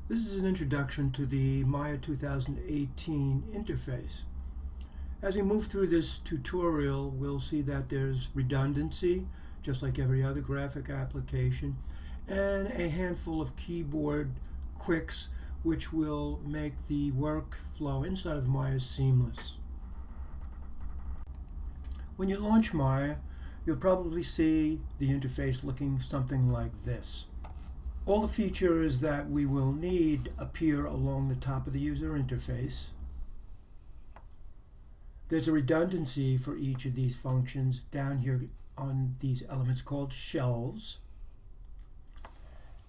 This is an introduction to the Maya 2018 interface. As we move through this tutorial, we'll see that there's redundancy, just like every other graphic application, and a handful of keyboard quicks which will make the workflow inside of Maya seamless. When you launch Maya, you'll probably see the interface looking something like this. All the features that we will need appear along the top of the user interface. There's a redundancy for each of these functions down here on these elements called shelves.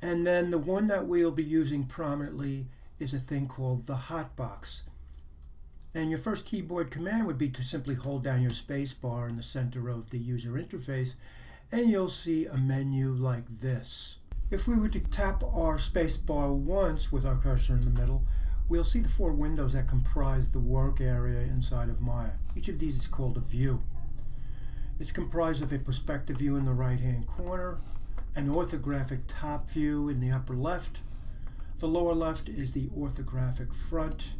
And then the one that we'll be using prominently is a thing called the hotbox. And your first keyboard command would be to simply hold down your space bar in the center of the user interface, and you'll see a menu like this. If we were to tap our space bar once with our cursor in the middle, we'll see the four windows that comprise the work area inside of Maya. Each of these is called a view. It's comprised of a perspective view in the right-hand corner, an orthographic top view in the upper left. The lower left is the orthographic front,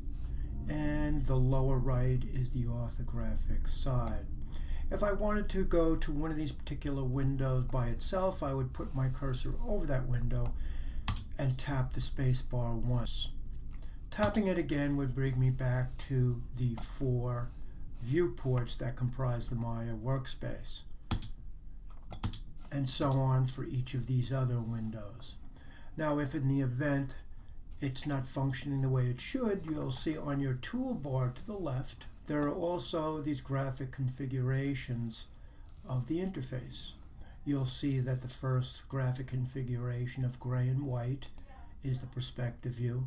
and the lower right is the orthographic side. If I wanted to go to one of these particular windows by itself, I would put my cursor over that window and tap the space bar once. Tapping it again would bring me back to the four viewports that comprise the Maya workspace, and so on for each of these other windows. Now, if in the event it's not functioning the way it should, you'll see on your toolbar to the left there are also these graphic configurations of the interface. You'll see that the first graphic configuration of gray and white is the perspective view,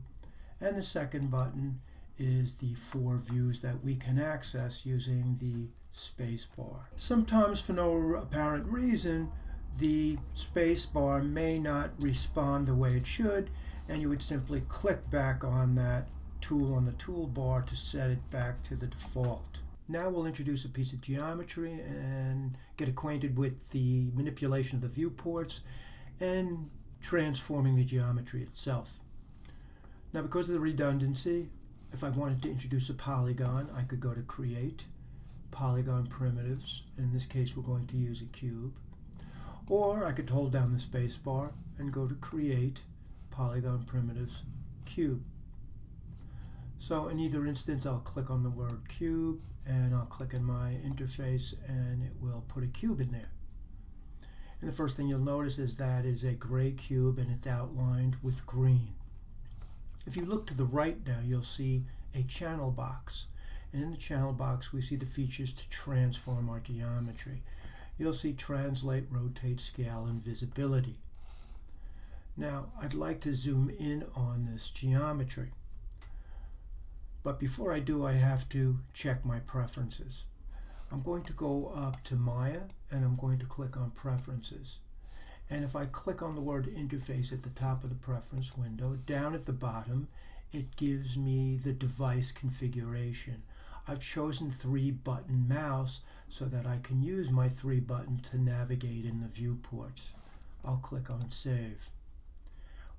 and the second button is the four views that we can access using the space bar. Sometimes, for no apparent reason, the space bar may not respond the way it should, and you would simply click back on that tool on the toolbar to set it back to the default. Now we'll introduce a piece of geometry and get acquainted with the manipulation of the viewports and transforming the geometry itself. Now, because of the redundancy, if I wanted to introduce a polygon, I could go to Create, Polygon Primitives, and in this case we're going to use a cube. Or I could hold down the space bar and go to Create, Polygon Primitives, Cube. So in either instance, I'll click on the word cube, and I'll click in my interface, and it will put a cube in there. And the first thing you'll notice is that is a gray cube, and it's outlined with green. If you look to the right now, you'll see a channel box. And in the channel box, we see the features to transform our geometry. You'll see translate, rotate, scale, and visibility. Now, I'd like to zoom in on this geometry. But before I do, I have to check my preferences. I'm going to go up to Maya, and I'm going to click on Preferences. And if I click on the word Interface at the top of the preference window, down at the bottom, it gives me the device configuration. I've chosen 3-button mouse so that I can use my 3-button to navigate in the viewports. I'll click on Save.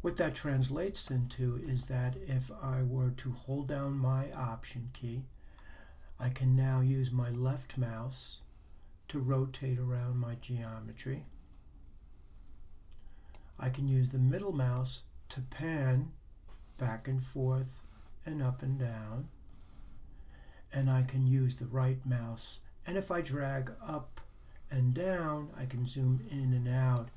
What that translates into is that if I were to hold down my Option key, I can now use my left mouse to rotate around my geometry. I can use the middle mouse to pan back and forth and up and down. And I can use the right mouse. And if I drag up and down, I can zoom in and out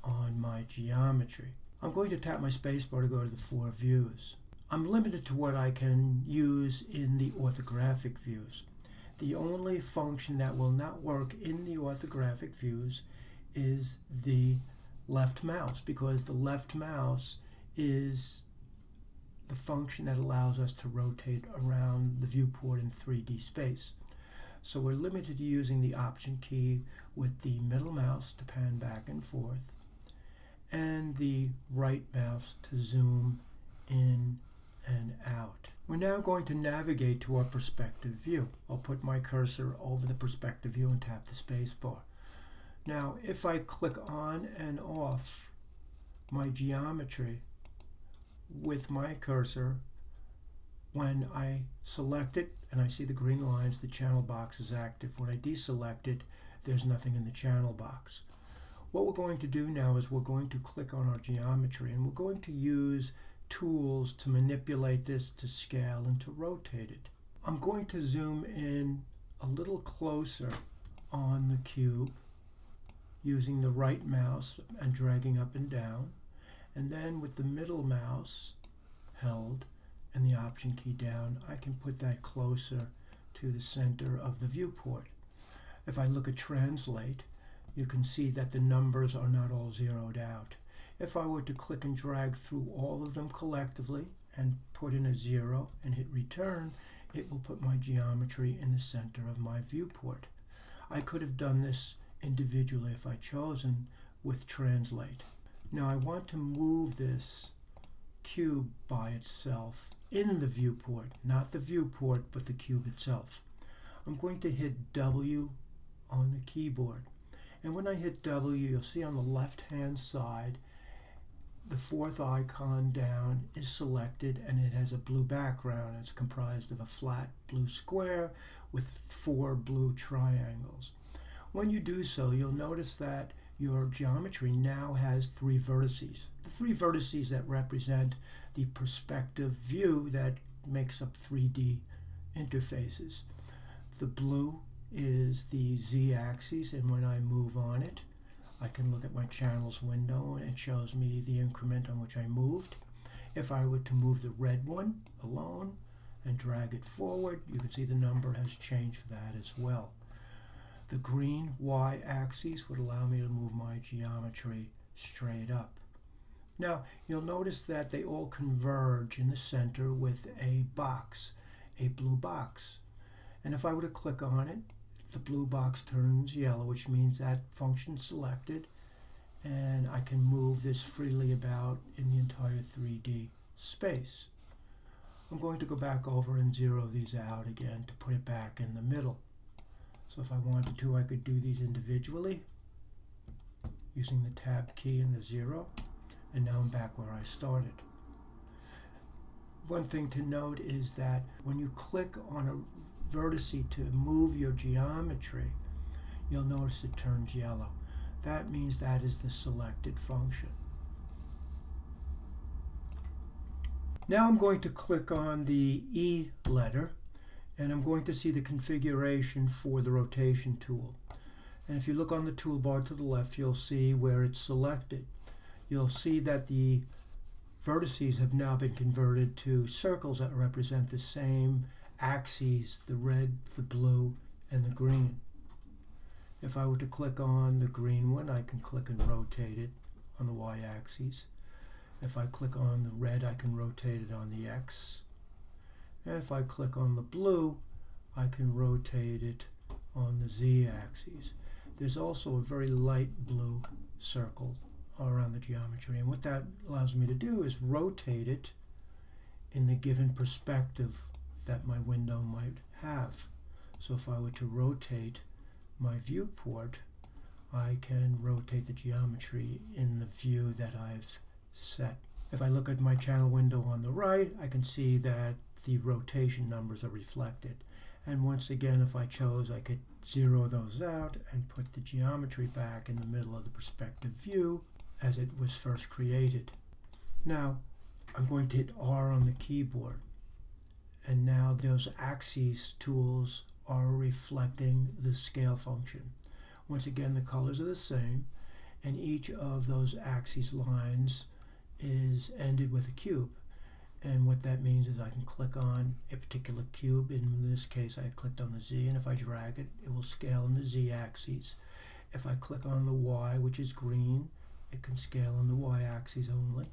on my geometry. I'm going to tap my spacebar to go to the four views. I'm limited to what I can use in the orthographic views. The only function that will not work in the orthographic views is the left mouse, because the left mouse is the function that allows us to rotate around the viewport in 3D space. So we're limited to using the Option key with the middle mouse to pan back and forth, and the right mouse to zoom in and out. We're now going to navigate to our perspective view. I'll put my cursor over the perspective view and tap the space bar. Now, if I click on and off my geometry, with my cursor, when I select it and I see the green lines, the channel box is active. When I deselect it, there's nothing in the channel box. What we're going to do now is we're going to click on our geometry, and we're going to use tools to manipulate this, to scale, and to rotate it. I'm going to zoom in a little closer on the cube using the right mouse and dragging up and down, and then with the middle mouse held and the Option key down, I can put that closer to the center of the viewport. If I look at Translate, you can see that the numbers are not all zeroed out. If I were to click and drag through all of them collectively and put in a 0 and hit Return, it will put my geometry in the center of my viewport. I could have done this individually if I chosen with Translate. Now I want to move this cube by itself in the viewport, not the viewport, but the cube itself. I'm going to hit W on the keyboard. And when I hit W, you'll see on the left-hand side, the fourth icon down is selected, and it has a blue background. It's comprised of a flat blue square with 4 blue triangles. When you do so, you'll notice that your geometry now has 3 vertices. The 3 vertices that represent the perspective view that makes up 3D interfaces. The blue is the z-axis, and when I move on it, I can look at my channels window and it shows me the increment on which I moved. If I were to move the red one alone and drag it forward, you can see the number has changed for that as well. The green y-axis would allow me to move my geometry straight up. Now, you'll notice that they all converge in the center with a box, a blue box. And if I were to click on it, the blue box turns yellow, which means that function is selected, and I can move this freely about in the entire 3D space. I'm going to go back over and zero these out again to put it back in the middle. So if I wanted to, I could do these individually using the Tab key and the 0, and now I'm back where I started. One thing to note is that when you click on a vertice to move your geometry, you'll notice it turns yellow. That means that is the selected function. Now I'm going to click on the E letter, and I'm going to see the configuration for the rotation tool. And if you look on the toolbar to the left, you'll see where it's selected. You'll see that the vertices have now been converted to circles that represent the same axes, the red, the blue, and the green. If I were to click on the green one, I can click and rotate it on the y-axis. If I click on the red, I can rotate it on the x. And if I click on the blue, I can rotate it on the z-axis. There's also a very light blue circle around the geometry, and what that allows me to do is rotate it in the given perspective that my window might have. So if I were to rotate my viewport, I can rotate the geometry in the view that I've set. If I look at my channel window on the right, I can see that the rotation numbers are reflected. And once again, if I chose, I could zero those out and put the geometry back in the middle of the perspective view as it was first created. Now, I'm going to hit R on the keyboard. And now those axes tools are reflecting the scale function. Once again, the colors are the same, and each of those axes lines is ended with a cube. And what that means is I can click on a particular cube. In this case, I clicked on the Z, and if I drag it, it will scale in the Z axis. If I click on the Y, which is green, it can scale on the Y axis only.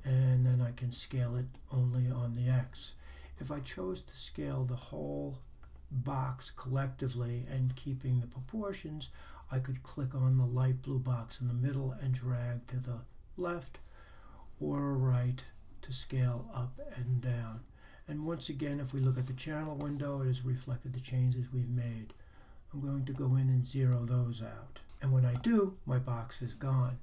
And then I can scale it only on the X. If I chose to scale the whole box collectively and keeping the proportions, I could click on the light blue box in the middle and drag to the left or right to scale up and down. And once again, if we look at the channel window, it has reflected the changes we've made. I'm going to go in and zero those out. And when I do, my box is gone.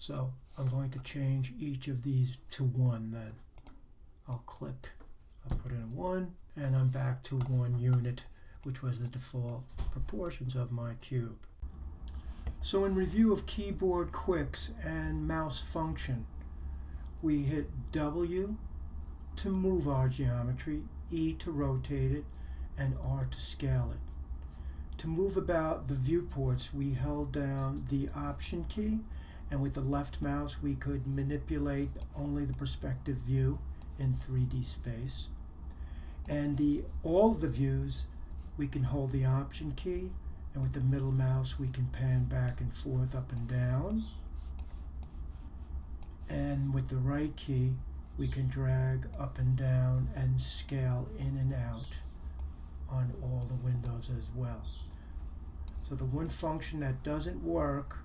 So I'm going to change each of these to 1 then. I'll click, I'll put in 1, and I'm back to 1 unit, which was the default proportions of my cube. So in review of keyboard quicks and mouse function, we hit W to move our geometry, E to rotate it, and R to scale it. To move about the viewports, we held down the Option key, and with the left mouse we could manipulate only the perspective view in 3D space. And all the views, we can hold the Option key, and with the middle mouse we can pan back and forth, up and down. And with the right key we can drag up and down and scale in and out on all the windows as well. So the one function that doesn't work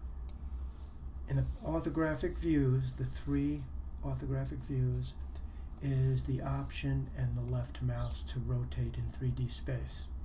in the orthographic views, the 3 orthographic views, is the Option and the left mouse to rotate in 3D space.